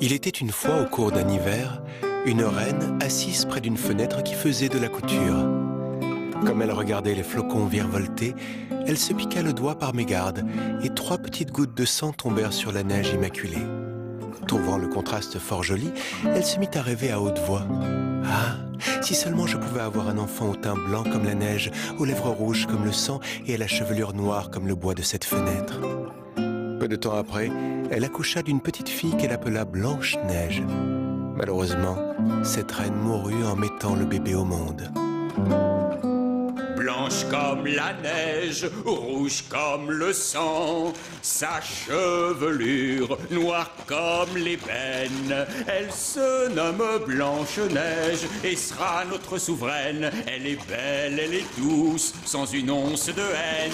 Il était une fois, au cours d'un hiver, une reine assise près d'une fenêtre qui faisait de la couture. Comme elle regardait les flocons virevolter, elle se piqua le doigt par mégarde et 3 petites gouttes de sang tombèrent sur la neige immaculée. Trouvant le contraste fort joli, elle se mit à rêver à haute voix. « Ah, si seulement je pouvais avoir un enfant au teint blanc comme la neige, aux lèvres rouges comme le sang et à la chevelure noire comme le bois de cette fenêtre. » Peu de temps après, elle accoucha d'une petite fille qu'elle appela Blanche-Neige. Malheureusement, cette reine mourut en mettant le bébé au monde. Blanche comme la neige, rouge comme le sang, sa chevelure noire comme l'ébène. Elle se nomme Blanche-Neige et sera notre souveraine. Elle est belle, elle est douce, sans une once de haine.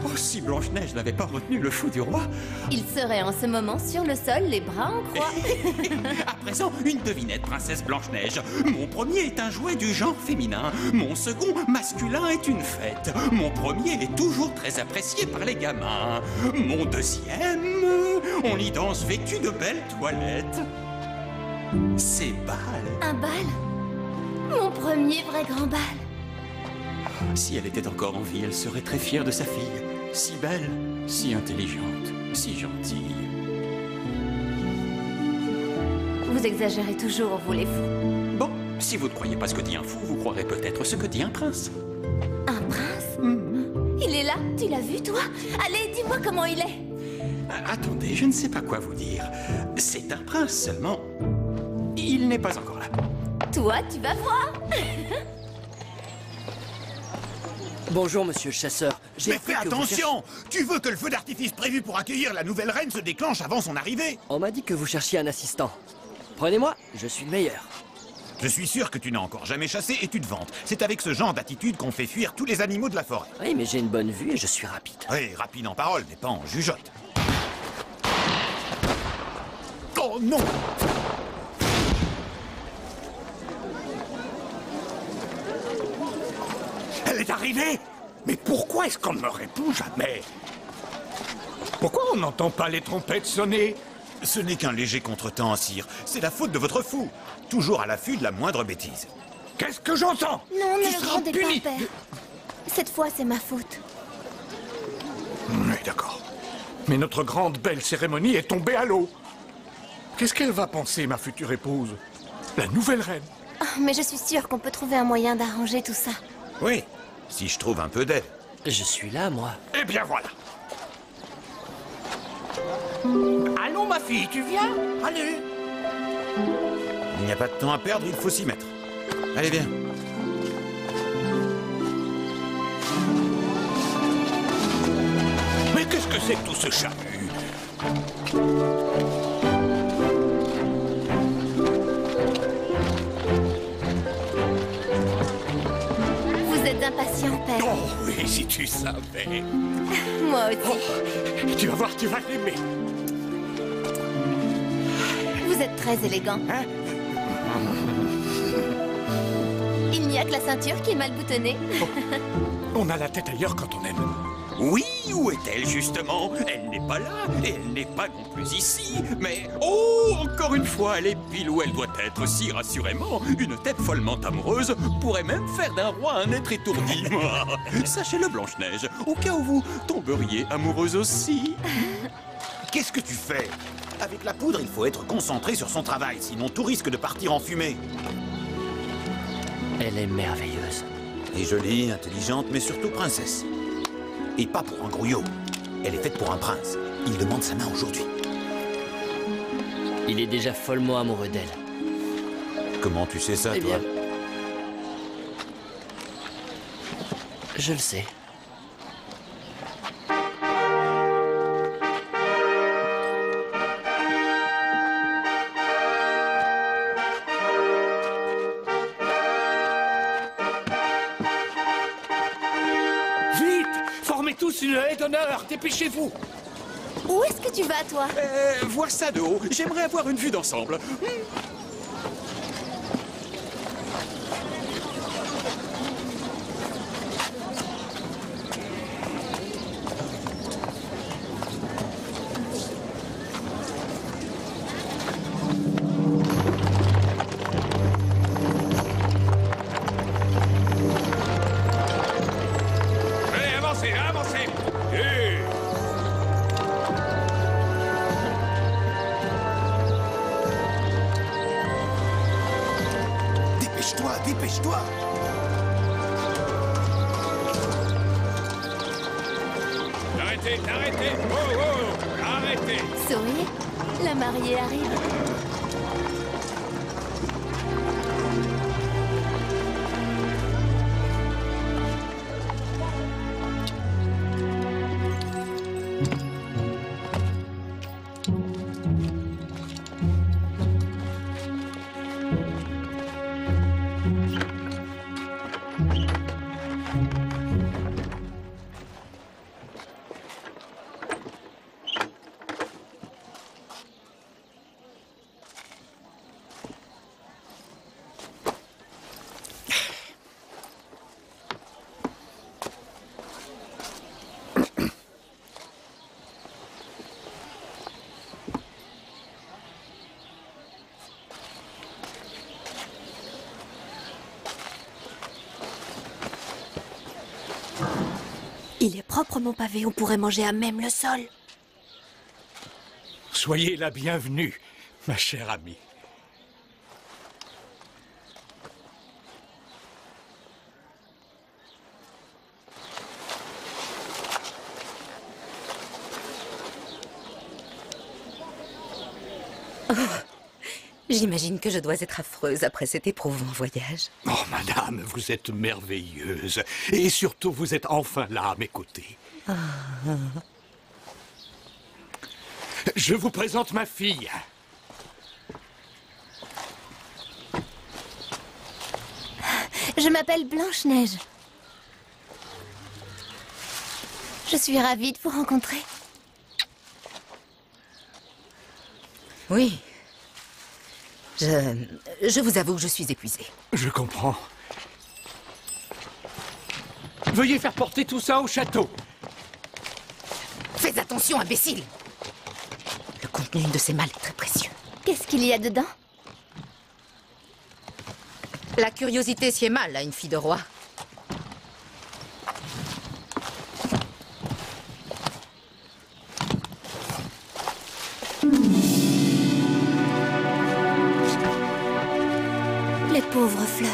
Oh, si Blanche-Neige n'avait pas retenu le fou du roi, il serait en ce moment sur le sol, les bras en croix. À présent, une devinette, princesse Blanche-Neige. Mon premier est un jouet du genre féminin. Mon second, masculin, est une fête. Mon premier est toujours très apprécié par les gamins. Mon deuxième, on y danse vêtu de belles toilettes. C'est bal. Un bal? Mon premier vrai grand bal. Si elle était encore en vie, elle serait très fière de sa fille. Si belle, si intelligente, si gentille. Vous exagérez toujours, vous les fous. Bon, si vous ne croyez pas ce que dit un fou, vous croirez peut-être ce que dit un prince. Un prince? Il est là, tu l'as vu, toi? Allez, dis-moi comment il est. Attendez, je ne sais pas quoi vous dire. C'est un prince seulement. Il n'est pas encore là. Toi, tu vas voir. Bonjour, monsieur le chasseur. Mais fais attention! Tu veux que le feu d'artifice prévu pour accueillir la nouvelle reine se déclenche avant son arrivée? On m'a dit que vous cherchiez un assistant. Prenez-moi, je suis le meilleur. Je suis sûr que tu n'as encore jamais chassé et tu te vantes. C'est avec ce genre d'attitude qu'on fait fuir tous les animaux de la forêt. Oui, mais j'ai une bonne vue et je suis rapide. Oui, rapide en parole, mais pas en jugeote. Oh non! Elle est arrivée! Mais pourquoi est-ce qu'on ne me répond jamais? Pourquoi on n'entend pas les trompettes sonner? Ce n'est qu'un léger contretemps, sire. C'est la faute de votre fou. Toujours à l'affût de la moindre bêtise. Qu'est-ce que j'entends? Non, Tu ne le seras grondez puni. pas, père. Cette fois, c'est ma faute. Oui, d'accord. Mais notre grande belle cérémonie est tombée à l'eau. Qu'est-ce qu'elle va penser, ma future épouse? La nouvelle reine? Oh, mais je suis sûre qu'on peut trouver un moyen d'arranger tout ça. Oui, si je trouve un peu d'aide. Je suis là, moi. Eh bien voilà. Allons, ma fille, tu viens? Allez. Il n'y a pas de temps à perdre, il faut s'y mettre. Allez, viens. Mais qu'est-ce que c'est que tout ce chahut? Vous êtes impatient, père. Oh oui, si tu savais. Moi aussi. Oh, tu vas voir, tu vas l'aimer. Vous êtes très élégant. Hein? Il n'y a que la ceinture qui est mal boutonnée. On a la tête ailleurs quand on aime. Oui, où est-elle justement? Elle n'est pas là, et elle n'est pas non plus ici. Mais, oh, encore une fois, elle est pile où elle doit être, si rassurément. Une tête follement amoureuse pourrait même faire d'un roi un être étourdi. Sachez-le, Blanche-Neige, au cas où vous tomberiez amoureuse aussi. Qu'est-ce que tu fais? Avec la poudre, il faut être concentré sur son travail, sinon tout risque de partir en fumée. Elle est merveilleuse. Et jolie, intelligente, mais surtout princesse. Et pas pour un grouillot. Elle est faite pour un prince. Il demande sa main aujourd'hui. Il est déjà follement amoureux d'elle. Comment tu sais ça, Eh toi? bien, je le sais. Vite! Formez tous une haie d'honneur! Dépêchez-vous! Où est-ce que tu vas, toi? Voir ça de haut, j'aimerais avoir une vue d'ensemble. avancez, avancez. Dépêche-toi, dépêche-toi. Arrêtez, arrêtez. Oh, oh, arrêtez. Souriez, la mariée arrive. Il est proprement pavé, on pourrait manger à même le sol. Soyez la bienvenue, ma chère amie. J'imagine que je dois être affreuse après cet éprouvant voyage. Oh, madame, vous êtes merveilleuse. Et surtout, vous êtes enfin là à mes côtés. Je vous présente ma fille. Je m'appelle Blanche-Neige. Je suis ravie de vous rencontrer. Oui. Je vous avoue que je suis épuisée. Je comprends. Veuillez faire porter tout ça au château. Faites attention, imbécile! Le contenu de ces malles est très précieux. Qu'est-ce qu'il y a dedans? La curiosité sied mal à une fille de roi. Les pauvres fleurs.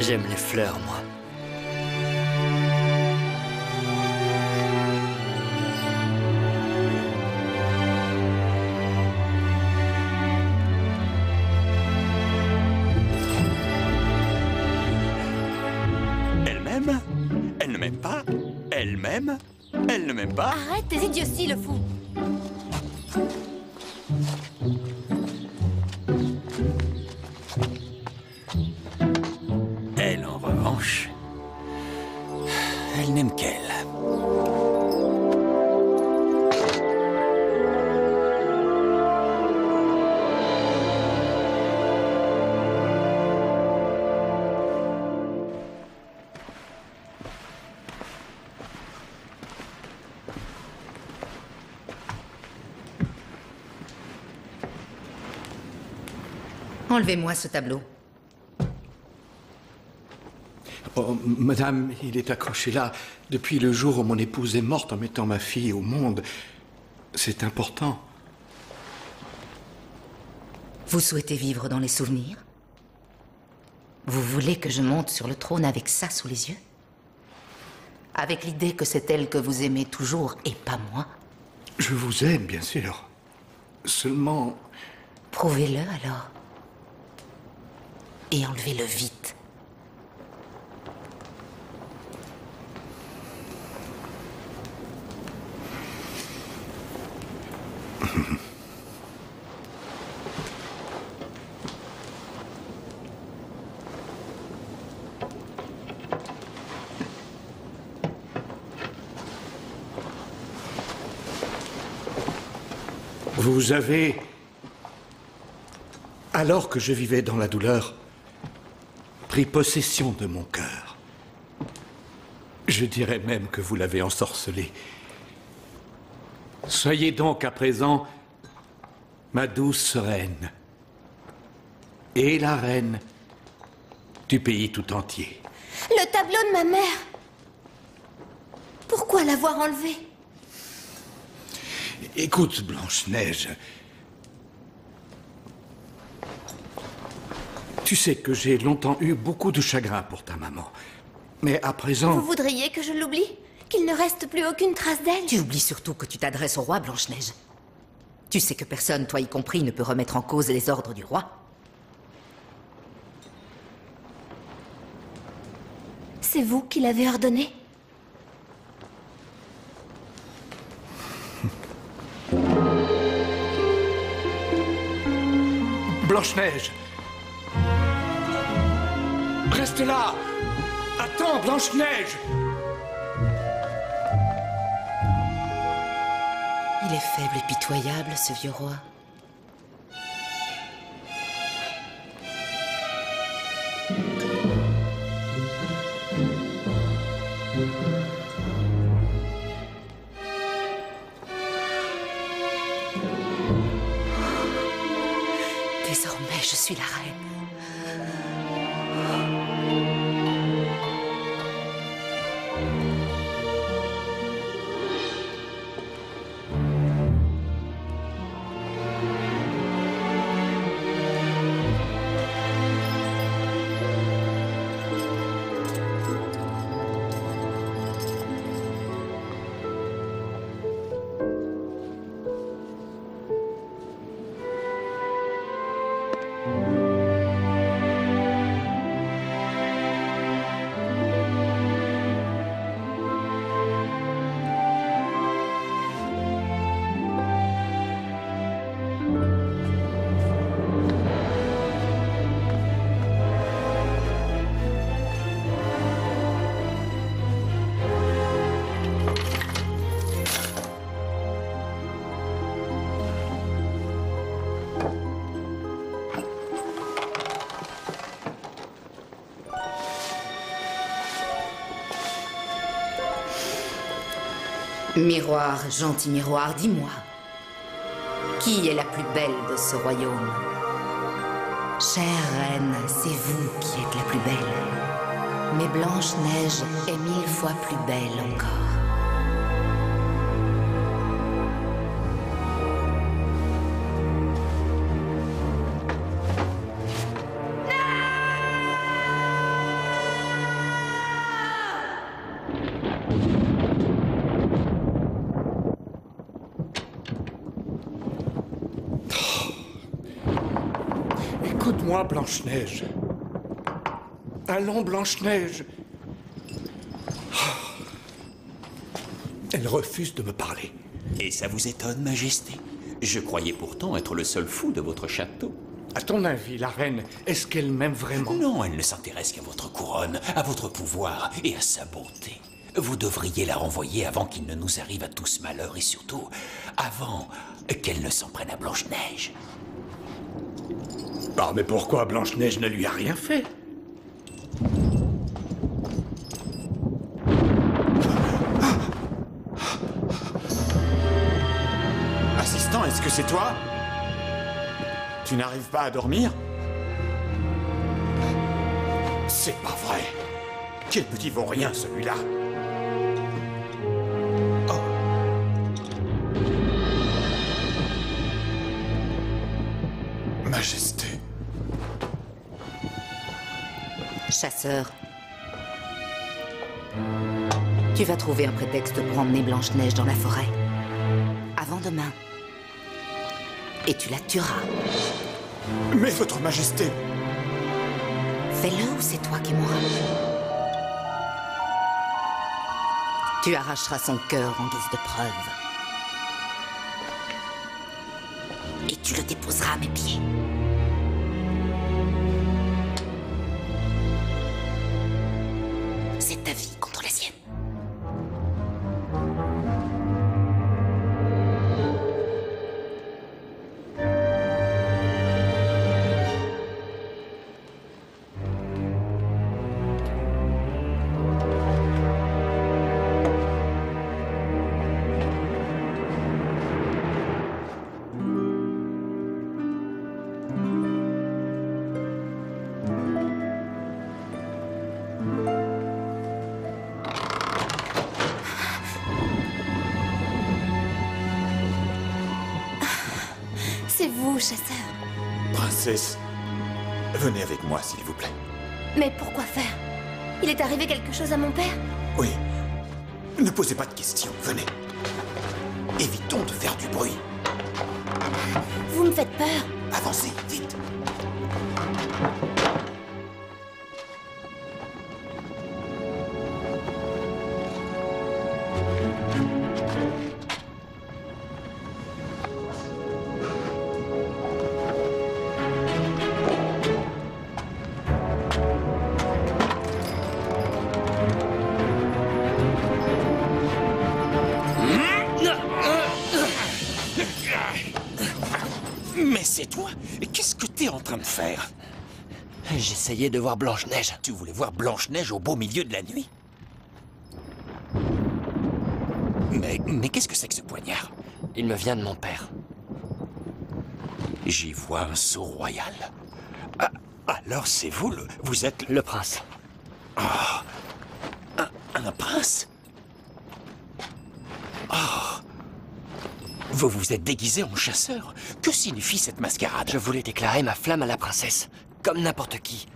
J'aime les fleurs, moi. Elle m'aime? Elle ne m'aime pas? Elle m'aime? Elle ne m'aime pas? Arrête tes idioties, le fou. Elle, en revanche, elle n'aime qu'elle. Enlevez-moi ce tableau. Oh, madame, il est accroché là depuis le jour où mon épouse est morte en mettant ma fille au monde. C'est important. Vous souhaitez vivre dans les souvenirs? Vous voulez que je monte sur le trône avec ça sous les yeux? Avec l'idée que c'est elle que vous aimez toujours et pas moi? Je vous aime, bien sûr. Seulement... Prouvez-le alors. Et enlevez-le vite. Vous avez, alors que je vivais dans la douleur, pris possession de mon cœur. Je dirais même que vous l'avez ensorcelé. Soyez donc à présent ma douce reine et la reine du pays tout entier. Le tableau de ma mère. Pourquoi l'avoir enlevé? Écoute, Blanche-Neige. Tu sais que j'ai longtemps eu beaucoup de chagrin pour ta maman. Mais à présent... Vous voudriez que je l'oublie? Qu'il ne reste plus aucune trace d'elle? Tu oublies surtout que tu t'adresses au roi, Blanche-Neige. Tu sais que personne, toi y compris, ne peut remettre en cause les ordres du roi. C'est vous qui l'avez ordonné? Blanche-Neige! Reste là! Attends, Blanche-Neige! Il est faible et pitoyable, ce vieux roi. Désormais, je suis la reine. Miroir, gentil miroir, dis-moi, qui est la plus belle de ce royaume? Chère reine, c'est vous qui êtes la plus belle. Mais Blanche-Neige est 1000 fois plus belle encore. Écoute-moi, Blanche-Neige. Allons, Blanche-Neige. Elle refuse de me parler. Et ça vous étonne, Majesté? Je croyais pourtant être le seul fou de votre château. À ton avis, la reine, est-ce qu'elle m'aime vraiment? Non, elle ne s'intéresse qu'à votre couronne, à votre pouvoir et à sa beauté. Vous devriez la renvoyer avant qu'il ne nous arrive à tous malheur et surtout avant qu'elle ne s'en prenne à Blanche-Neige. Ah, mais pourquoi Blanche-Neige ne lui a rien fait? Assistant, est-ce que c'est toi? Tu n'arrives pas à dormir? C'est pas vrai. Quel petit vaurien, celui-là. Majesté. Chasseur, tu vas trouver un prétexte pour emmener Blanche-Neige dans la forêt. Avant demain. Et tu la tueras. Mais votre majesté... Fais-le ou c'est toi qui mourras. Tu arracheras son cœur en guise de preuve. Et tu le déposeras à mes pieds. C'est ta vie contre la sienne. C'est vous, chasseur. Princesse, venez avec moi, s'il vous plaît. Mais pourquoi faire? Il est arrivé quelque chose à mon père? Oui. Ne posez pas de questions, venez. Évitons de faire du bruit. Vous me faites peur. Avancez, vite. Mais c'est toi? Qu'est-ce que t'es en train de faire? J'essayais de voir Blanche-Neige. Tu voulais voir Blanche-Neige au beau milieu de la nuit? Mais qu'est-ce que c'est que ce poignard? Il me vient de mon père. J'y vois un sceau royal. Ah, alors c'est vous, vous êtes... Le prince. Ah, un prince? Ah, vous vous êtes déguisé en chasseur? Que signifie cette mascarade? Je voulais déclarer ma flamme à la princesse, comme n'importe qui.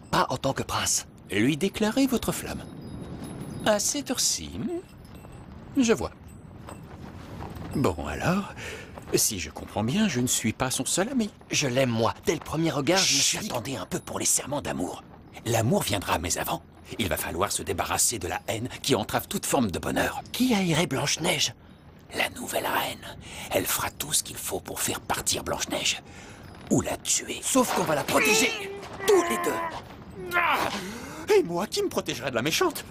Pas en tant que prince. Lui déclarer votre flamme? À cette heure-ci, je vois. Bon alors, si je comprends bien, je ne suis pas son seul ami. Je l'aime, moi. Dès le premier regard, je me suis dit... Attendez un peu pour les serments d'amour. L'amour viendra, mais avant, il va falloir se débarrasser de la haine qui entrave toute forme de bonheur. Qui haïrait Blanche-Neige? La nouvelle reine. Elle fera tout ce qu'il faut pour faire partir Blanche-Neige. Ou la tuer. Sauf qu'on va la protéger. Tous les deux. Ah! Et moi, qui me protégera de la méchante?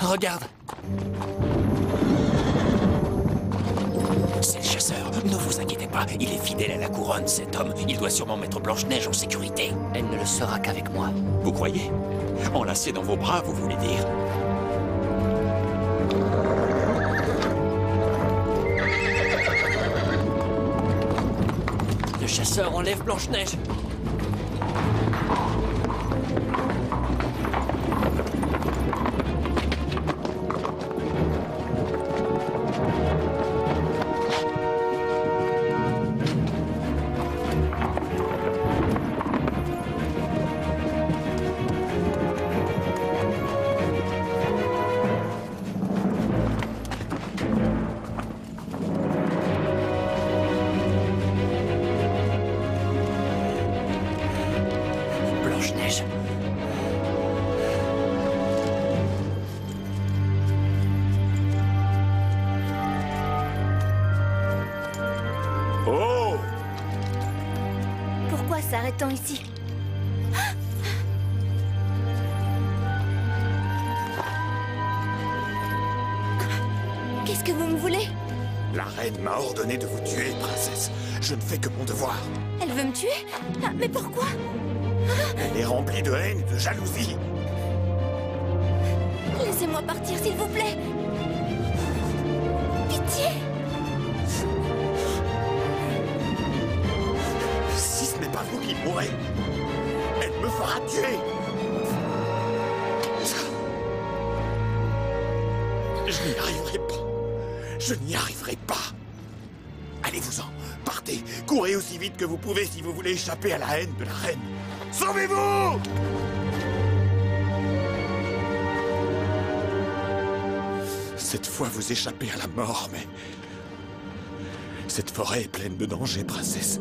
Regarde. C'est le chasseur. Ne vous inquiétez pas. Il est fidèle à la couronne, cet homme. Il doit sûrement mettre Blanche-Neige en sécurité. Elle ne le sera qu'avec moi. Vous croyez? Enlacé dans vos bras, vous voulez dire? Le chasseur enlève Blanche-Neige. Blanche-Neige. Oh! Pourquoi s'arrête-t-on ici? Qu'est-ce que vous me voulez? La reine m'a ordonné de vous tuer, princesse. Je ne fais que mon devoir. Elle veut me tuer? Ah, mais pourquoi? Elle est remplie de haine et de jalousie. Laissez-moi partir, s'il vous plaît. Pitié. Si ce n'est pas vous qui mourrez, elle me fera tuer. Je n'y arriverai pas. Je n'y arriverai pas. Allez-vous-en. Partez. Courez aussi vite que vous pouvez si vous voulez échapper à la haine de la reine. Sauvez-vous! Cette fois, vous échappez à la mort, mais... Cette forêt est pleine de dangers, princesse.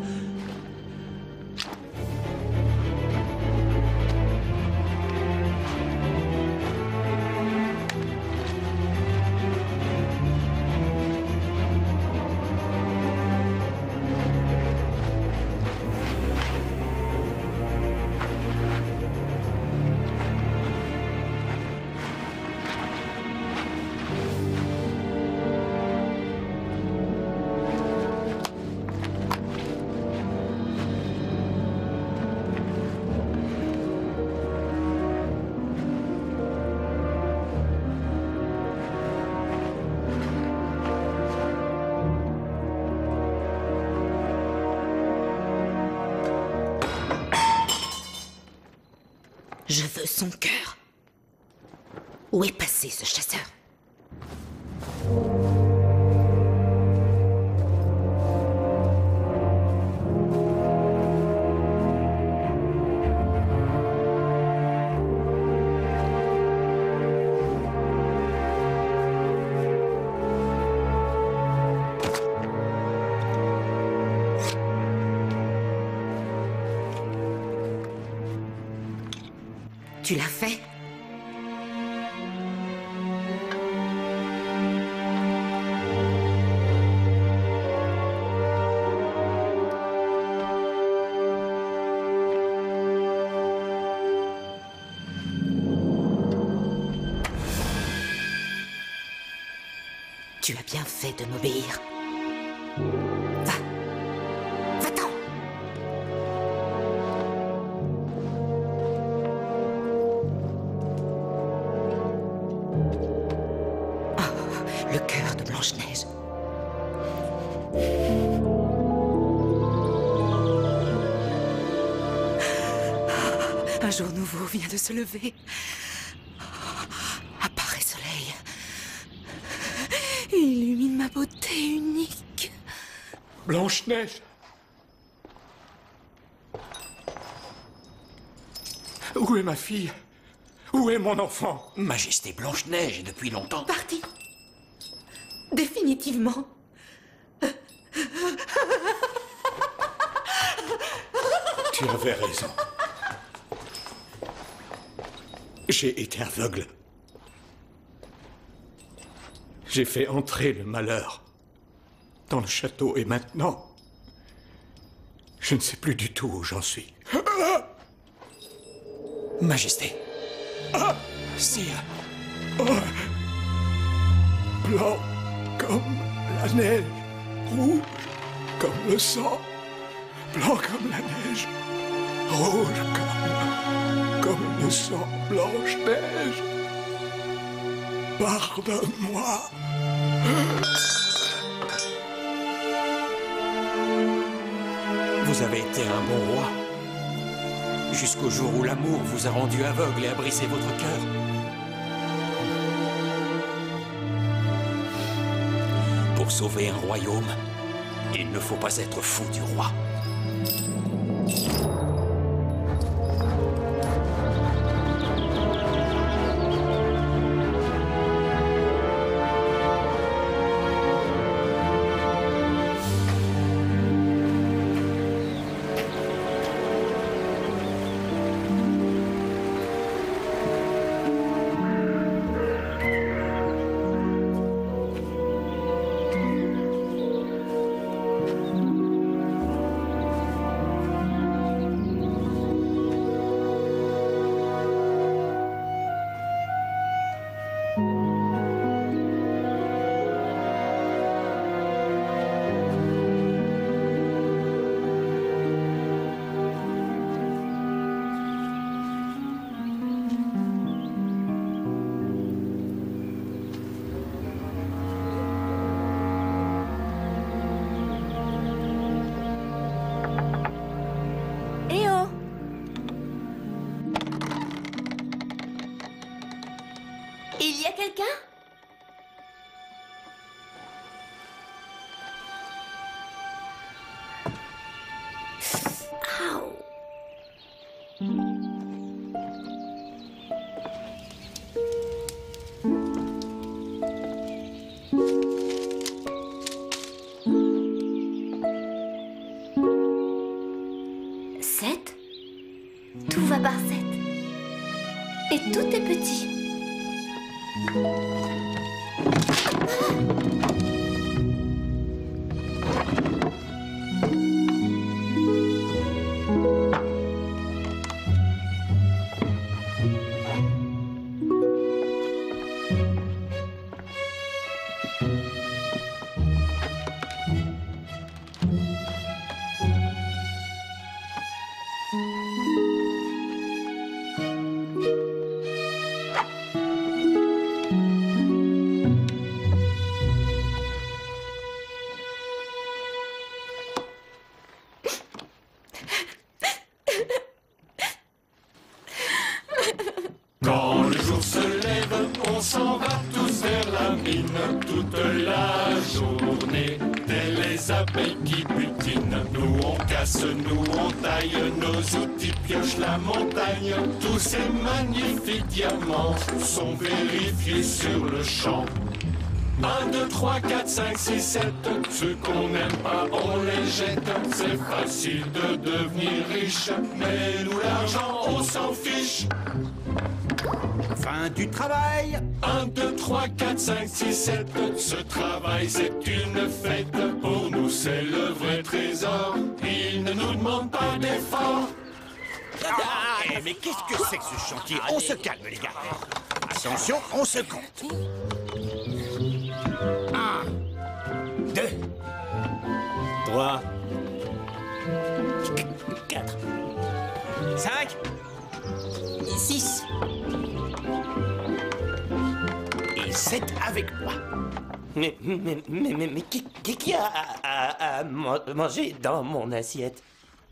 Je veux son cœur. Où est passé ce chasseur? Tu l'as fait? Tu as bien fait de m'obéir. Va. Va-t'en. Le cœur de Blanche-Neige. Un jour nouveau vient de se lever. Apparaît soleil. Illumine ma beauté unique. Blanche-Neige. Où est ma fille? Où est mon enfant? Majesté Blanche-Neige est depuis longtemps. Parti. Définitivement. Tu avais raison. J'ai été aveugle. J'ai fait entrer le malheur dans le château et maintenant, je ne sais plus du tout où j'en suis. Majesté. Sire. Blanc comme la neige, rouge comme le sang, blanc comme la neige, rouge comme le sang, Blanche-Neige. Pardonne-moi. Vous avez été un bon roi. Jusqu'au jour où l'amour vous a rendu aveugle et a brisé votre cœur. Pour sauver un royaume, il ne faut pas être fou du roi. Il y a quelqu'un? Au. Sept? Tout va par sept. Et tout est petit. patine, nous on casse, nous on taille, nos outils piochent la montagne. Tous ces magnifiques diamants sont vérifiés sur le champ. 1, 2, 3, 4, 5, 6, 7. Ceux qu'on n'aime pas, on les jette. C'est facile de devenir riche, mais nous l'argent, on s'en fiche. Fin du travail. 1, 2, 3, 4, 5, 6, 7. Ce travail, c'est une fête. Pour nous, c'est le vrai trésor. Il ne nous demande pas d'effort. Mais qu'est-ce que c'est que ce chantier? On se calme, les gars. Attention, on se compte. 1, 2, 3, 4, 5, 6 et 7 avec moi. Mais qui a à manger dans mon assiette?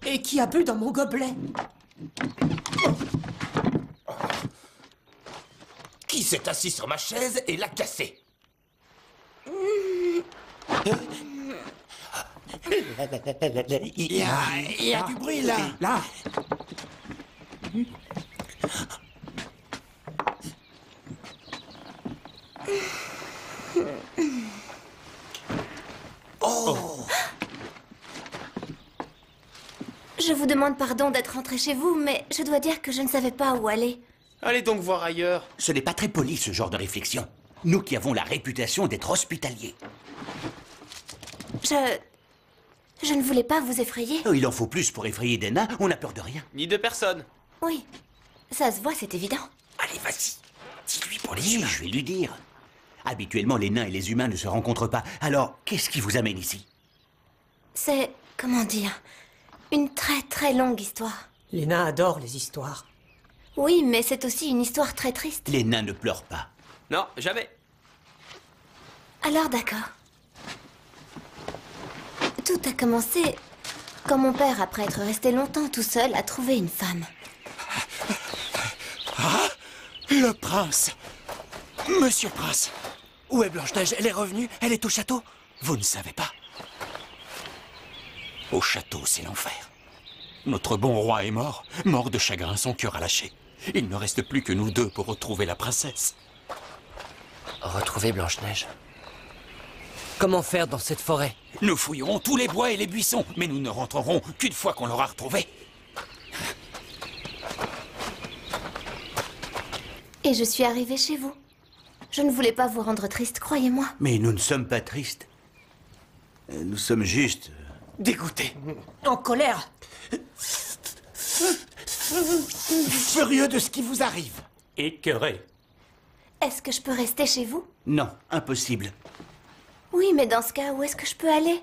Et qui a bu dans mon gobelet? Qui s'est assis sur ma chaise et l'a cassée? Il y a du bruit là. Là. Oh. Je vous demande pardon d'être rentré chez vous, mais je dois dire que je ne savais pas où aller. Allez donc voir ailleurs. Ce n'est pas très poli, ce genre de réflexion. Nous qui avons la réputation d'être hospitaliers. Je ne voulais pas vous effrayer. Il en faut plus pour effrayer des nains, on n'a peur de rien. Ni de personne. Oui, ça se voit, c'est évident. Allez, vas-y. Dis-lui pour les humains. Je vais lui dire. Habituellement, les nains et les humains ne se rencontrent pas. Alors, qu'est-ce qui vous amène ici? C'est, comment dire, une très très longue histoire. Les nains adorent les histoires. Oui, mais c'est aussi une histoire très triste. Les nains ne pleurent pas. Non, jamais. Alors d'accord. Tout a commencé quand mon père, après être resté longtemps tout seul, a trouvé une femme. Ah, le prince. Monsieur le prince. Où est Blanche-Neige? Elle est revenue? Elle est au château? Vous ne savez pas. Au château, c'est l'enfer. Notre bon roi est mort. Mort de chagrin, son cœur a lâché. Il ne reste plus que nous deux pour retrouver la princesse. Retrouver Blanche-Neige? Comment faire dans cette forêt? Nous fouillerons tous les bois et les buissons, mais nous ne rentrerons qu'une fois qu'on l'aura retrouvée. Et je suis arrivée chez vous. Je ne voulais pas vous rendre triste, croyez-moi. Mais nous ne sommes pas tristes. Nous sommes juste... dégoûtés. En colère. Furieux de ce qui vous arrive. Écœuré. Est-ce que je peux rester chez vous? Non, impossible. Oui, mais dans ce cas, où est-ce que je peux aller?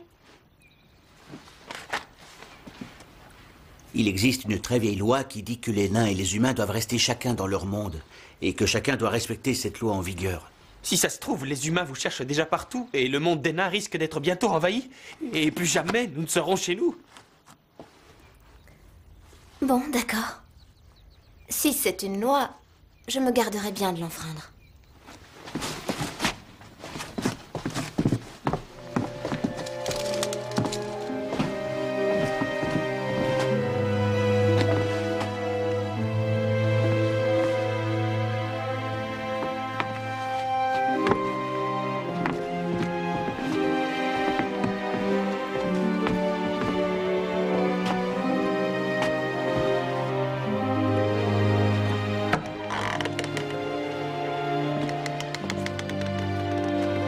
Il existe une très vieille loi qui dit que les nains et les humains doivent rester chacun dans leur monde, et que chacun doit respecter cette loi en vigueur. Si ça se trouve, les humains vous cherchent déjà partout, et le monde des nains risque d'être bientôt envahi, et plus jamais nous ne serons chez nous. Bon, d'accord. Si c'est une loi, je me garderai bien de l'enfreindre.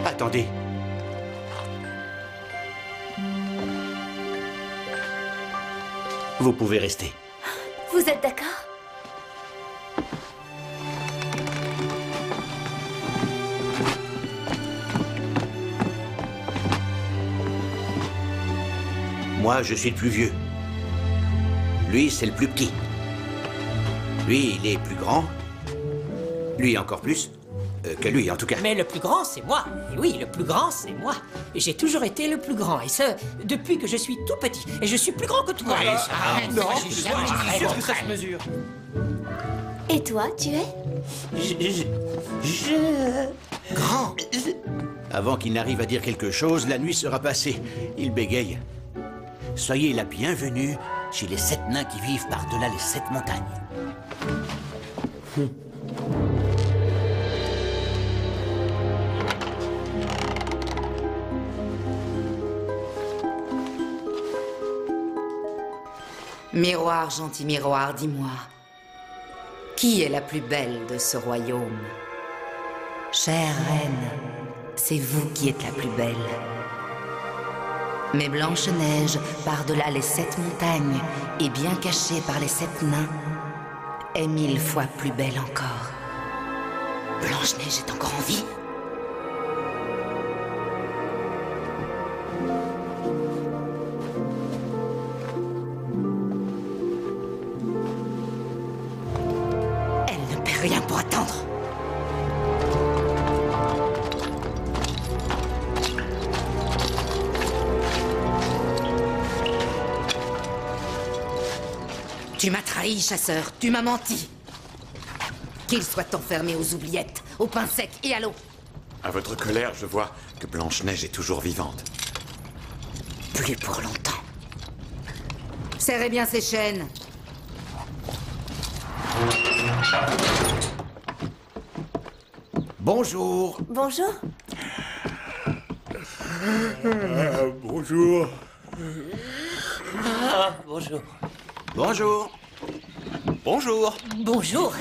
Attendez. Vous pouvez rester. Vous êtes d'accord? Moi, je suis le plus vieux. Lui, c'est le plus petit. Lui, il est plus grand. Lui, encore plus. Que lui, en tout cas. Mais le plus grand, c'est moi. Et oui, le plus grand, c'est moi. Et j'ai toujours été le plus grand. Et ce, depuis que je suis tout petit. Et je suis plus grand que toi. Non, je suis sûr que ça se mesure. Et toi, tu es? Grand. Avant qu'il n'arrive à dire quelque chose, la nuit sera passée. Il bégaye. Soyez la bienvenue chez les 7 nains qui vivent par-delà les 7 montagnes. Miroir, gentil miroir, dis-moi, qui est la plus belle de ce royaume? Chère reine, c'est vous qui êtes la plus belle. Mais Blanche-Neige, par-delà les 7 montagnes et bien cachée par les 7 nains, est 1000 fois plus belle encore. Blanche-Neige est encore en vie? Elle ne perd rien pour attendre. Tu m'as trahi, chasseur, tu m'as menti. Qu'il soit enfermé aux oubliettes, au pain sec et à l'eau. À votre colère, je vois que Blanche-Neige est toujours vivante. Plus pour longtemps. Serrez bien ses chaînes. Bonjour. Bonjour. Bonjour. Bonjour. Bonjour. Bonjour. Bonjour.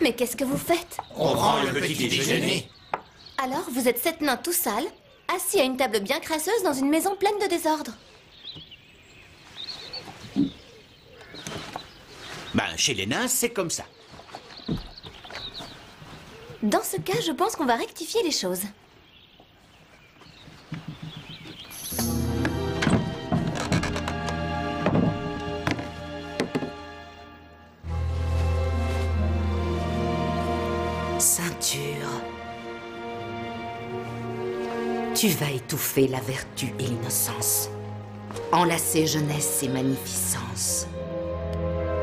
Mais qu'est-ce que vous faites? On prend le petit déjeuner. Alors, vous êtes 7 nains tout sales, assis à une table bien crasseuse dans une maison pleine de désordre. Ben, chez les nains, c'est comme ça. Dans ce cas, je pense qu'on va rectifier les choses. Ceinture. Tu vas étouffer la vertu et l'innocence. Enlacer jeunesse et magnificence.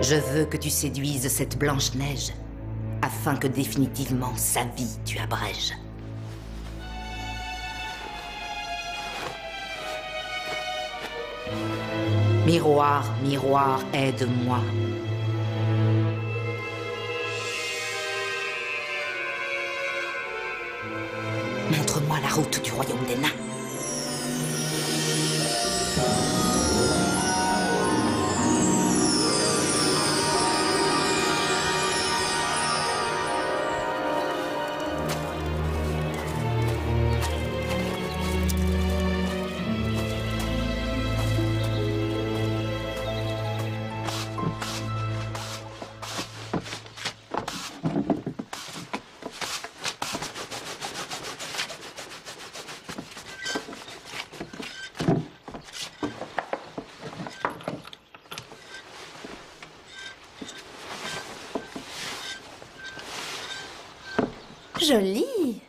Je veux que tu séduises cette Blanche-Neige, afin que définitivement sa vie tu abrèges. Miroir, miroir, aide-moi. Montre-moi la route du royaume des nains. Joli.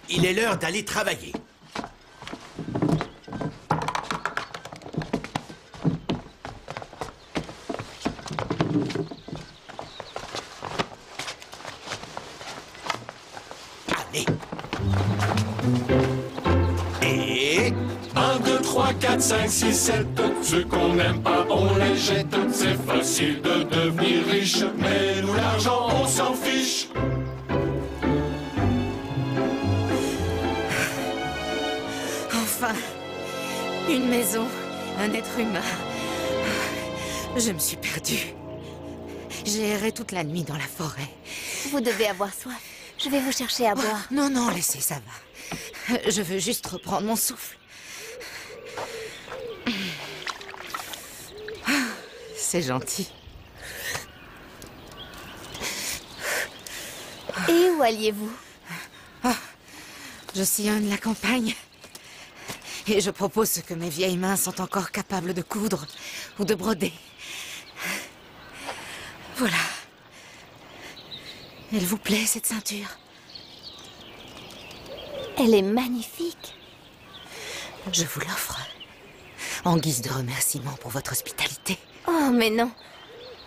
Il est l'heure d'aller travailler. Allez. Et... 1, 2, 3, 4, 5, 6, 7. Ceux qu'on n'aime pas, on les jette. C'est facile de devenir riche, mais nous, l'argent, on s'en fiche. Enfin, une maison, un être humain. Je me suis perdue. J'ai erré toute la nuit dans la forêt. Vous devez avoir soif. Je vais vous chercher à boire. Non, non, laissez, ça va. Je veux juste reprendre mon souffle. C'est gentil. Et où alliez-vous? Je sillonne la campagne. Et je propose ce que mes vieilles mains sont encore capables de coudre ou de broder. Voilà. Elle vous plaît, cette ceinture? Elle est magnifique. Je vous l'offre, en guise de remerciement pour votre hospitalité. Oh, mais non.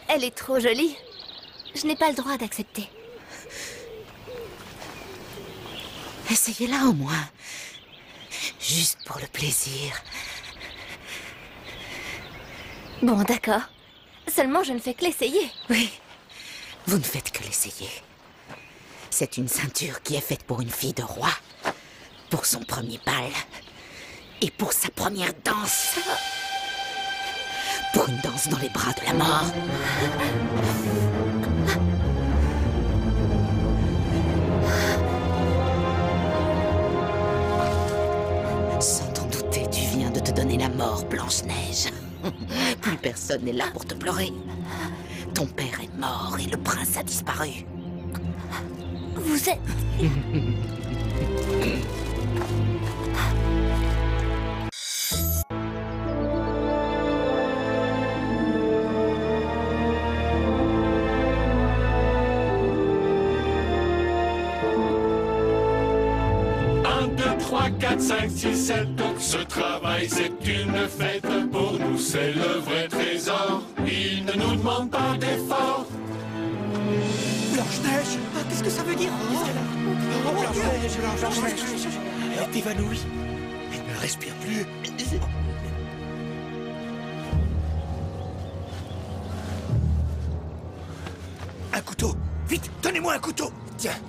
Elle est trop jolie. Je n'ai pas le droit d'accepter. Essayez-la au moins. Juste pour le plaisir. Bon, d'accord. Seulement, je ne fais que l'essayer. Oui, vous ne faites que l'essayer. C'est une ceinture qui est faite pour une fille de roi, pour son premier bal, et pour sa première danse. Pour une danse dans les bras de la mort. Sans t'en douter, tu viens de te donner la mort, Blanche-Neige. Plus personne n'est là pour te pleurer. Ton père est mort et le prince a disparu. Vous êtes... Un, 2, 3, 4, 5, 6, 7. Ce travail c'est une fête. Pour nous c'est le vrai trésor. Il ne nous demande pas d'effort. Blanche-Neige! Qu'est-ce que ça veut dire? Blanche-Neige! Elle est évanouie. Elle ne respire plus. Un couteau! Vite, donnez-moi un couteau! Tiens!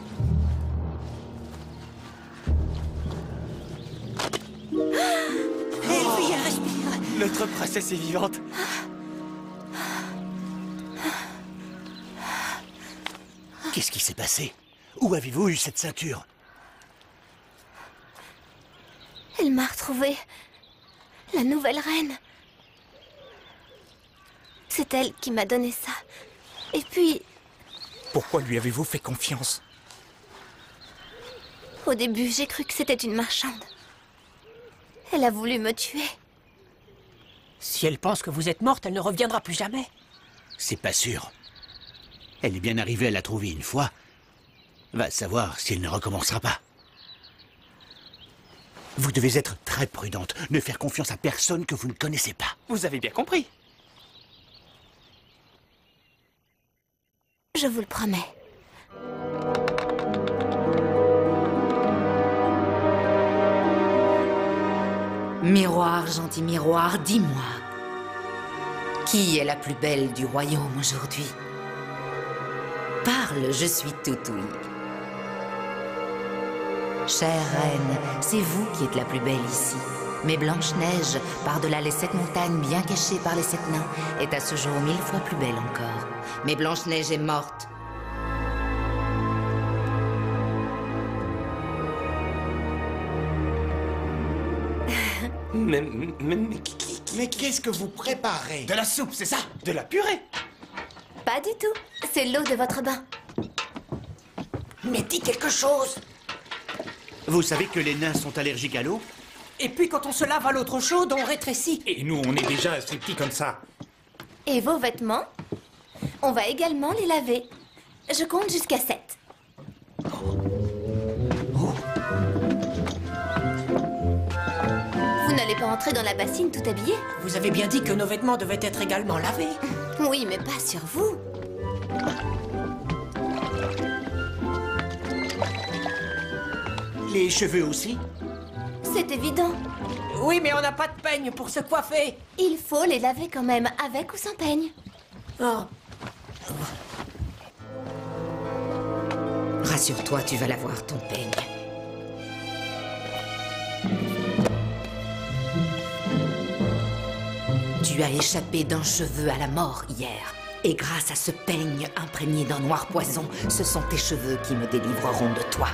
Oui, elle respire. Notre princesse est vivante. Qu'est-ce qui s'est passé? Où avez-vous eu cette ceinture? Elle m'a retrouvée. La nouvelle reine. C'est elle qui m'a donné ça. Et puis, Pourquoi lui avez-vous fait confiance? au début, j'ai cru que c'était une marchande. Elle a voulu me tuer. Si elle pense que vous êtes morte, elle ne reviendra plus jamais. C'est pas sûr. Elle est bien arrivée à la trouver une fois. Va savoir si elle ne recommencera pas. Vous devez être très prudente. Ne faire confiance à personne que vous ne connaissez pas. Vous avez bien compris. Je vous le promets. Miroir, gentil miroir, dis-moi. Qui est la plus belle du royaume aujourd'hui? Parle, je suis tout ouïe. Chère reine, c'est vous qui êtes la plus belle ici. Mais Blanche-Neige, par-delà les 7 montagnes bien cachées par les 7 nains, est à ce jour 1000 fois plus belle encore. Mais Blanche-Neige est morte. Mais qu'est-ce que vous préparez? De la soupe, c'est ça? De la purée? Pas du tout. C'est l'eau de votre bain. Mais dis quelque chose. Vous savez que les nains sont allergiques à l'eau? Et puis quand on se lave à l'eau trop chaude, on rétrécit. Et nous, on est déjà assez petits comme ça. Et vos vêtements? On va également les laver. Je compte jusqu'à 7. Vous n'allez pas entrer dans la bassine tout habillé? Vous avez bien dit que nos vêtements devaient être également lavés. Oui, mais pas sur vous. Les cheveux aussi? C'est évident. Oui, mais on n'a pas de peigne pour se coiffer. Il faut les laver quand même, avec ou sans peigne. Oh. Rassure-toi, tu vas l'avoir, ton peigne. Tu as échappé d'un cheveu à la mort hier. Et grâce à ce peigne imprégné d'un noir poison, ce sont tes cheveux qui me délivreront de toi.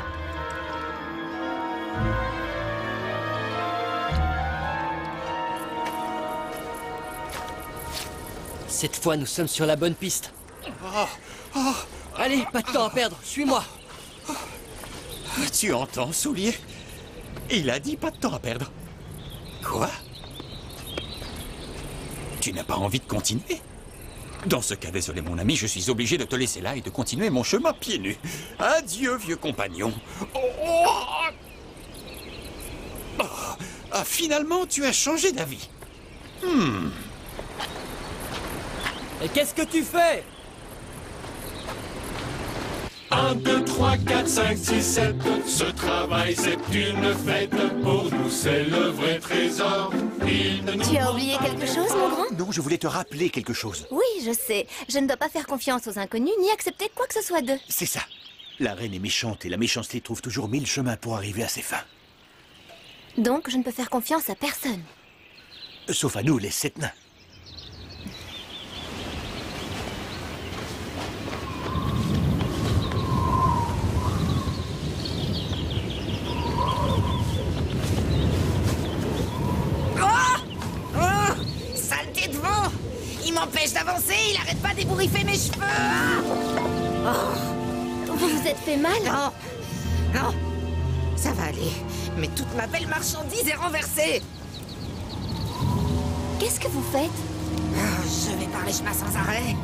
Cette fois, nous sommes sur la bonne piste. Allez, pas de temps à perdre, suis-moi. Tu entends, Soulier? Il a dit pas de temps à perdre. Quoi? Tu n'as pas envie de continuer? Dans ce cas, désolé mon ami, je suis obligé de te laisser là et de continuer mon chemin pieds nus. Adieu, vieux compagnon. Ah, finalement, tu as changé d'avis. Et qu'est-ce que tu fais? 1, 2, 3, 4, 5, 6, 7. Ce travail, c'est une fête. Pour nous, c'est le vrai trésor. Il ne nous Tu as oublié quelque chose, mon grand? Non, je voulais te rappeler quelque chose. Oui, je sais. Je ne dois pas faire confiance aux inconnus, ni accepter quoi que ce soit d'eux. C'est ça. La reine est méchante et la méchanceté trouve toujours 1000 chemins pour arriver à ses fins. Donc, je ne peux faire confiance à personne. Sauf à nous, les 7 nains. Saleté de vent! Il m'empêche d'avancer, il arrête pas d'ébouriffer mes cheveux! Vous vous êtes fait mal? Non! Non! Ça va aller, mais toute ma belle marchandise est renversée! Qu'est-ce que vous faites? Je vais par les chemins sans arrêt.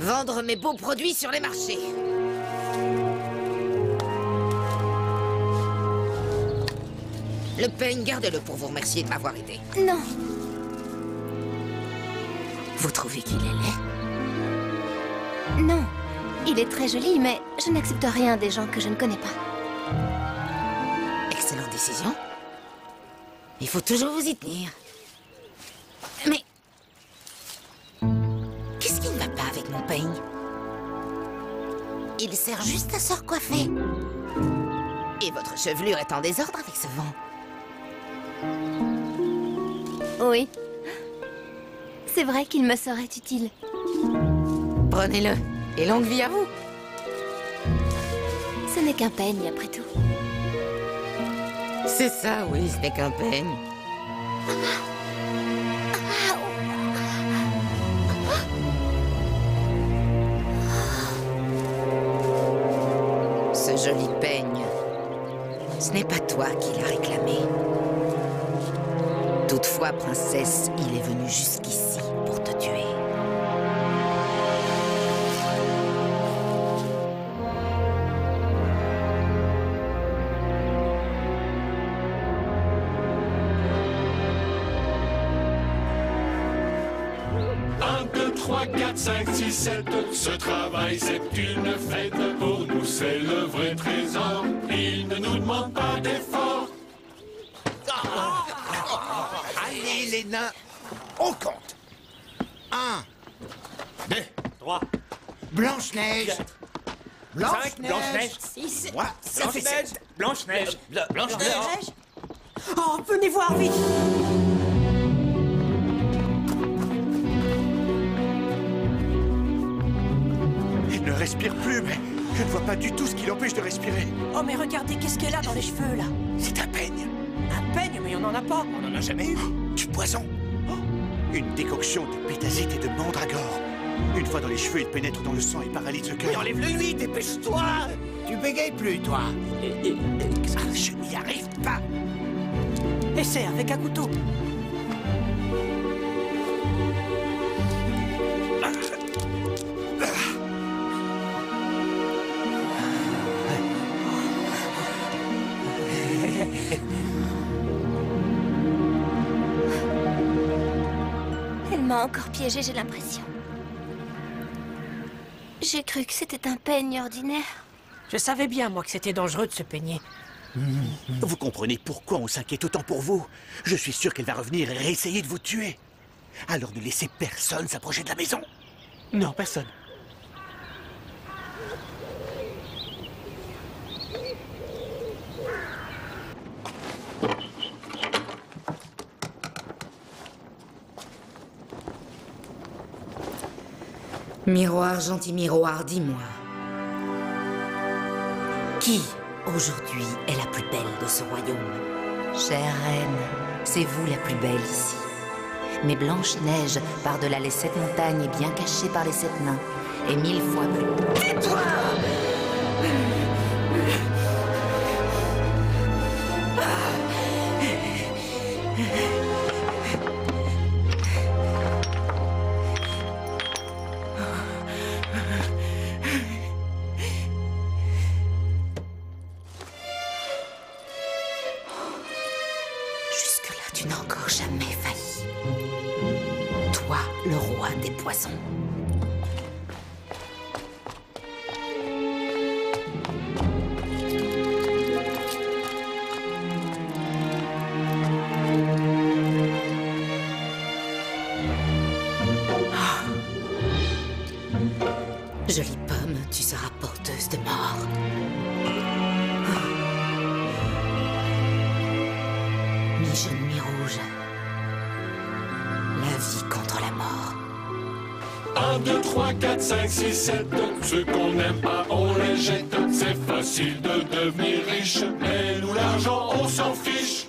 Vendre mes beaux produits sur les marchés. Le peigne, gardez-le pour vous remercier de m'avoir aidé. Non. Vous trouvez qu'il est laid? Non. Il est très joli, mais je n'accepte rien des gens que je ne connais pas. Excellente décision. Il faut toujours vous y tenir. Mais... qu'est-ce qui ne va pas avec mon peigne? Il sert juste à se recoiffer. Et votre chevelure est en désordre avec ce vent. Oui. C'est vrai qu'il me serait utile. Prenez-le. Et longue vie à vous. Ce n'est qu'un peigne, après tout. C'est ça, oui, ce n'est qu'un peigne. Ce joli peigne, ce n'est pas toi qui l'as réclamé. Toutefois, princesse, il est venu jusqu'ici pour te tuer. Un, 2, 3, 4, 5, 6, 7. Ce travail, c'est une fête. Pour nous, c'est le vrai trésor. Il ne nous demande pas d'effort. Allez, les nains, on compte. 1, 2, 3, Blanche-Neige. 5, Blanche-Neige. 6, Moi, ça fait 7. Blanche-Neige. Blanche-Neige. Oh, venez voir vite. Il ne respire plus, mais je ne vois pas du tout ce qui l'empêche de respirer. Oh, mais regardez, qu'est-ce qu'elle a dans les cheveux, là? C'est un peigne. Un peigne, mais on n'en a pas. On n'en a jamais eu. Du poison. Une décoction de pétasite et de mandragore. Une fois dans les cheveux, il pénètre dans le sang et paralyse le cœur. Enlève-le lui, dépêche-toi. Tu bégayes plus, toi. Je n'y arrive pas. Essaie avec un couteau. Elle m'a encore piégée, j'ai l'impression. J'ai cru que c'était un peigne ordinaire. Je savais bien, moi, que c'était dangereux de se peigner. Vous comprenez pourquoi on s'inquiète autant pour vous? Je suis sûr qu'elle va revenir et réessayer de vous tuer. Alors ne laissez personne s'approcher de la maison. Non, personne. Miroir, gentil miroir, dis-moi. Qui, aujourd'hui, est la plus belle de ce royaume? Chère reine, c'est vous la plus belle ici. Mais Blanche-Neige, par-delà les 7 montagnes, est bien cachée par les 7 nains. Et 1000 fois plus... Tais-toi! Jusque-là, tu n'as encore jamais failli. Toi, le roi des poisons. Jolie pomme, tu seras porteuse de mort. Mi-jaune, mi-rouge. La vie contre la mort. 1, 2, 3, 4, 5, 6, 7. Ceux qu'on n'aime pas, on les jette. C'est facile de devenir riche, mais nous, l'argent, on s'en fiche.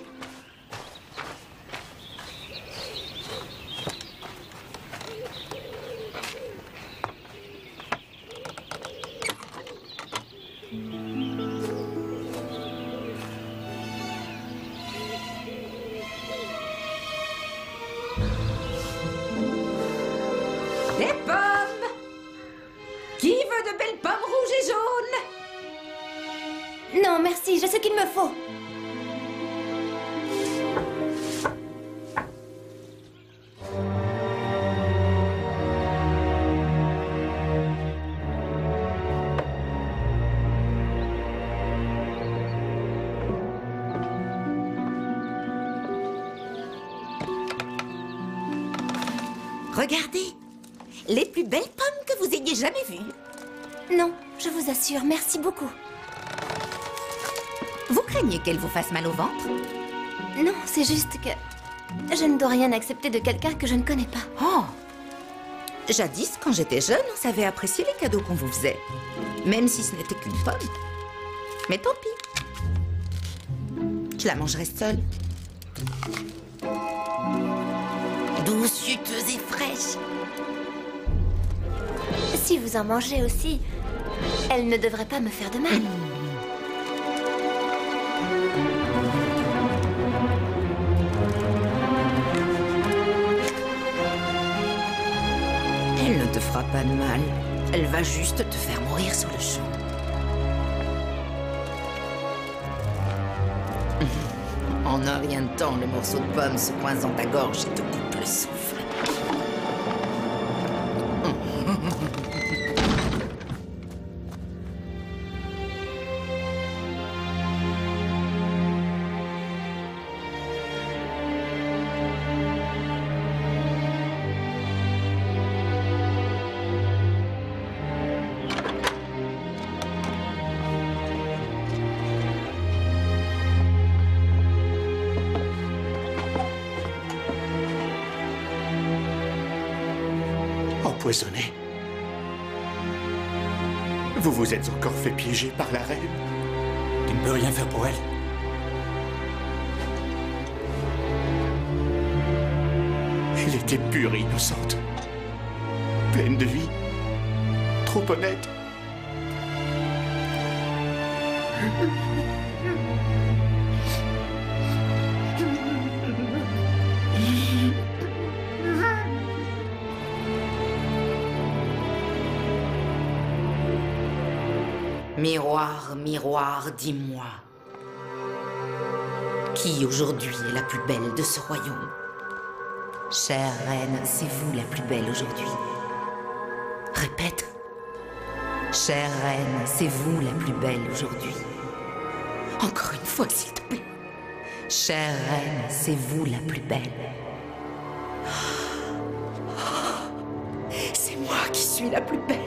Les pommes! Qui veut de belles pommes rouges et jaunes? Non, merci, j'ai ce qu'il me faut. Regardez, les plus belles pommes que vous ayez jamais vues. Non, je vous assure, merci beaucoup. Vous craignez qu'elle vous fasse mal au ventre? Non, c'est juste que je ne dois rien accepter de quelqu'un que je ne connais pas. Oh! Jadis, quand j'étais jeune, on savait apprécier les cadeaux qu'on vous faisait. Même si ce n'était qu'une pomme. Mais tant pis. Je la mangerai seule. Douce, juteuse et fraîche. Si vous en mangez aussi, elle ne devrait pas me faire de mal. Elle ne te fera pas de mal. Elle va juste te faire mourir sur le champ. En un rien de temps, le morceau de pomme se coince dans ta gorge et te coupe le souffle. Empoisonné. Vous vous êtes encore fait piéger par la reine. Tu ne peux rien faire pour elle. Elle était pure et innocente. Pleine de vie. Trop honnête. Miroir, miroir, dis-moi. Qui aujourd'hui est la plus belle de ce royaume? Chère reine, c'est vous la plus belle aujourd'hui. Répète. Chère reine, c'est vous la plus belle aujourd'hui. Encore une fois, s'il te plaît. Chère reine, c'est vous la plus belle. C'est moi qui suis la plus belle.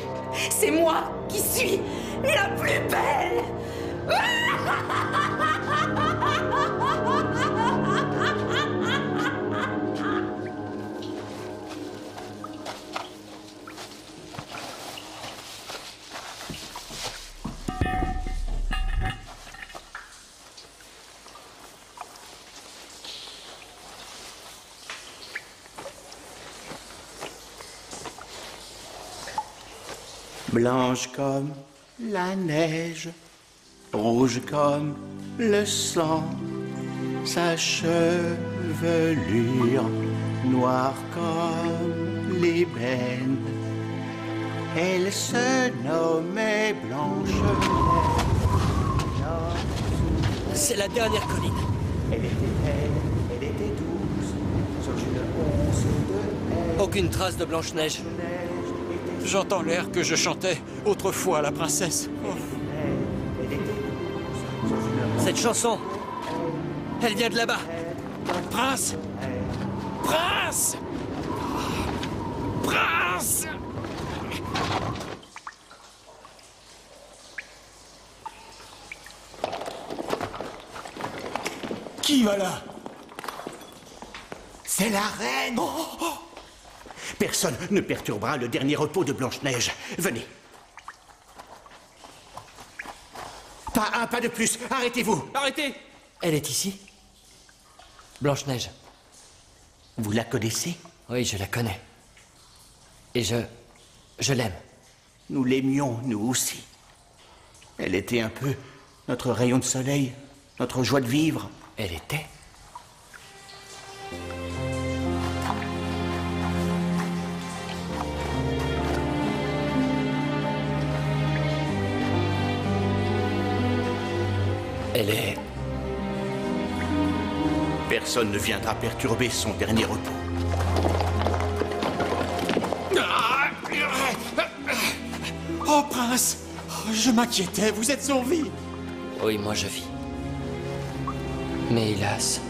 C'est moi qui suis la plus belle. Blanche comme la neige, rouge comme le sang, sa chevelure noire comme l'ébène. Elle se nommait Blanche-Neige. C'est la dernière colline. Elle était belle, elle était douce, sur une once de neige. Aucune trace de Blanche-Neige. J'entends l'air que je chantais autrefois à la princesse. Oh. Cette chanson, elle vient de là-bas. Prince! Prince! Prince! Qui va là? C'est la reine. Personne ne perturbera le dernier repos de Blanche-Neige. Venez. Pas un pas de plus. Arrêtez-vous. Arrêtez! Elle est ici? Blanche-Neige. Vous la connaissez? Oui, je la connais. Et je l'aime. Nous l'aimions, nous aussi. Elle était un peu notre rayon de soleil, notre joie de vivre. Elle était? Elle est... Personne ne viendra perturber son dernier repos. Oh, prince! Je m'inquiétais, vous êtes en vie! Oui, moi je vis. Mais hélas,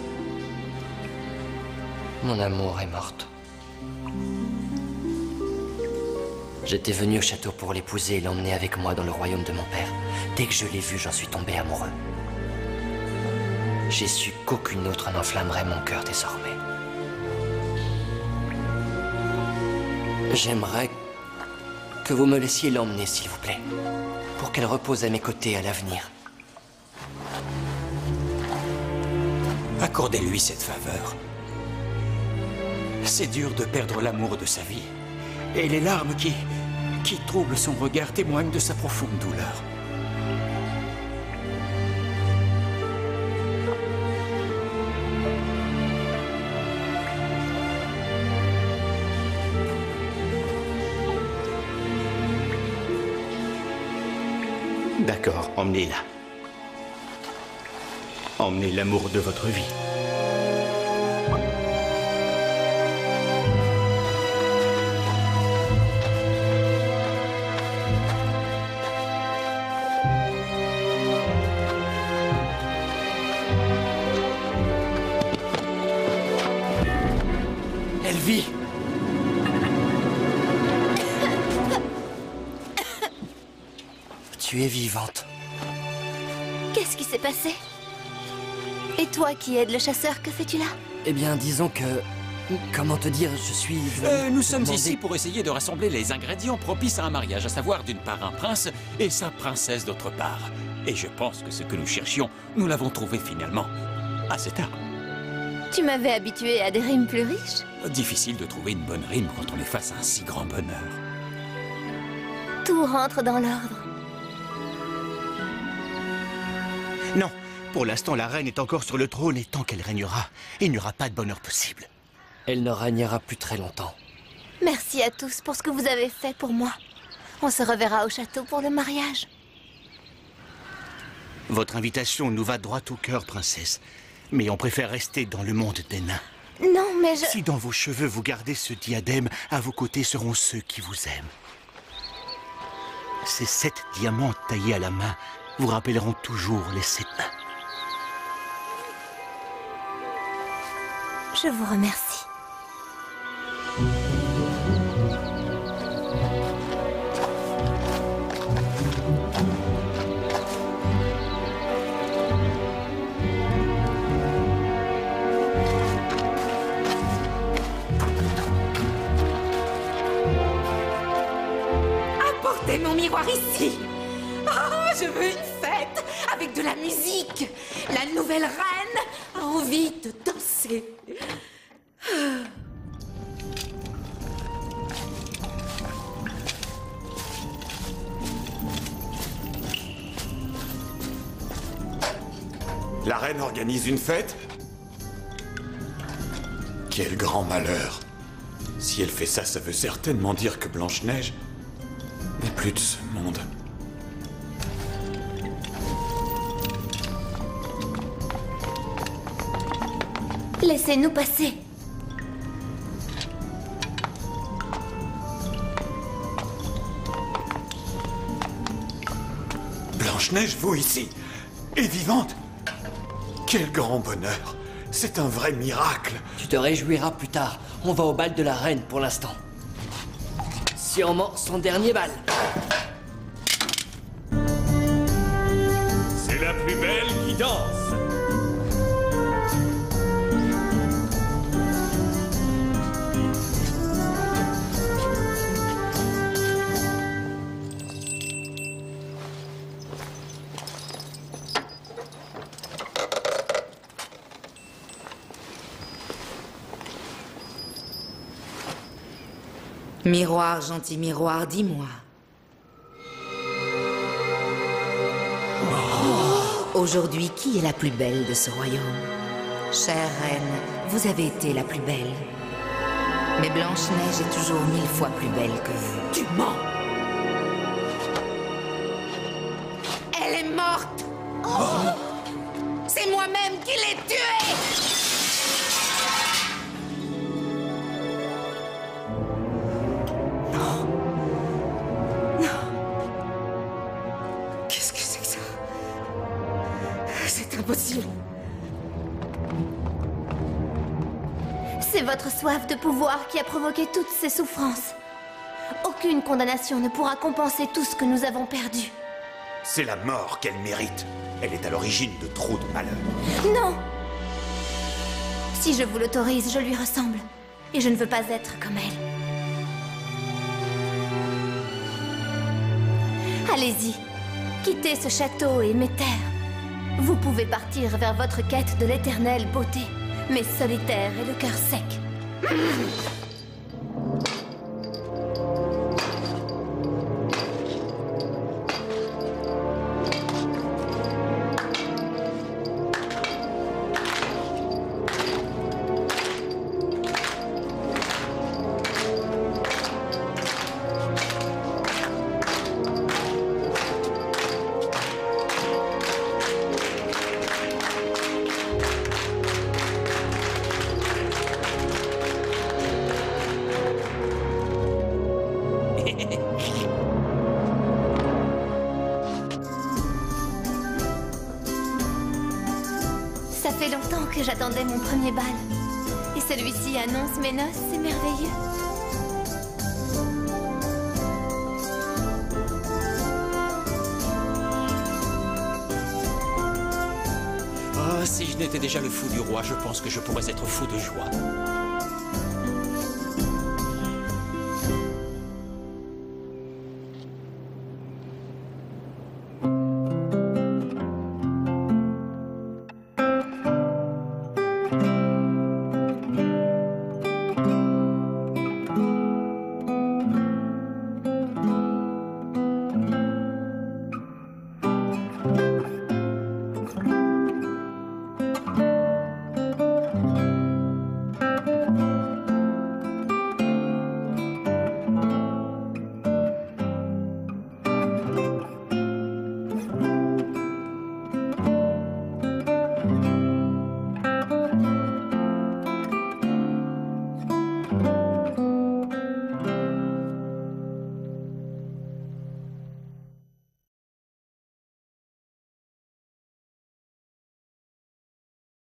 mon amour est morte. J'étais venu au château pour l'épouser et l'emmener avec moi dans le royaume de mon père. Dès que je l'ai vue, j'en suis tombé amoureux. J'ai su qu'aucune autre n'enflammerait mon cœur désormais. J'aimerais que vous me laissiez l'emmener, s'il vous plaît, pour qu'elle repose à mes côtés à l'avenir. Accordez-lui cette faveur. C'est dur de perdre l'amour de sa vie. Et les larmes qui troublent son regard témoignent de sa profonde douleur. D'accord, emmenez-la. Emmenez l'amour de votre vie. Elle vit. Tu es vivante. Qu'est-ce qui s'est passé? Et toi qui aides le chasseur, que fais-tu là? Eh bien, disons que... Comment te dire, je suis... Nous sommes ici pour essayer de rassembler les ingrédients propices à un mariage, à savoir d'une part un prince et sa princesse d'autre part. Et je pense que ce que nous cherchions, nous l'avons trouvé finalement. Assez tard. Tu m'avais habitué à des rimes plus riches. Difficile de trouver une bonne rime quand on est face à un si grand bonheur. Tout rentre dans l'ordre. Non, pour l'instant, la reine est encore sur le trône et tant qu'elle régnera, il n'y aura pas de bonheur possible. Elle ne régnera plus très longtemps. Merci à tous pour ce que vous avez fait pour moi. On se reverra au château pour le mariage. Votre invitation nous va droit au cœur, princesse. Mais on préfère rester dans le monde des nains. Non, mais je... Si dans vos cheveux vous gardez ce diadème, à vos côtés seront ceux qui vous aiment. Ces 7 diamants taillés à la main vous rappelleront toujours les 7 nains. Je vous remercie. Apportez mon miroir ici. Oh, je veux une fête avec de la musique. La nouvelle reine a envie de danser. La reine organise une fête? Quel grand malheur! Si elle fait ça, ça veut certainement dire que Blanche-Neige n'est plus de ce monde. Laissez-nous passer. Blanche-Neige, vous ici, est vivante? Quel grand bonheur! C'est un vrai miracle! Tu te réjouiras plus tard. On va au bal de la reine pour l'instant. Sûrement son dernier bal. C'est la plus belle qui danse. Miroir, gentil miroir, dis-moi. Aujourd'hui, qui est la plus belle de ce royaume? Chère reine, vous avez été la plus belle. Mais Blanche-Neige est toujours 1000 fois plus belle que vous. Tu mens! Elle est morte! C'est moi-même qui l'ai tuée! Non. Qu'est-ce que c'est que ça? C'est impossible. C'est votre soif de pouvoir qui a provoqué toutes ces souffrances. Aucune condamnation ne pourra compenser tout ce que nous avons perdu. C'est la mort qu'elle mérite. Elle est à l'origine de trop de malheur. Non! Si je vous l'autorise, je lui ressemble. Et je ne veux pas être comme elle. Allez-y. Quittez ce château et mes terres. Vous pouvez partir vers votre quête de l'éternelle beauté. Mais solitaire et le cœur sec. Ça fait longtemps que j'attendais mon premier bal. Et celui-ci annonce mes noces, c'est merveilleux. Oh, si je n'étais déjà le fou du roi, je pense que je pourrais être fou de joie.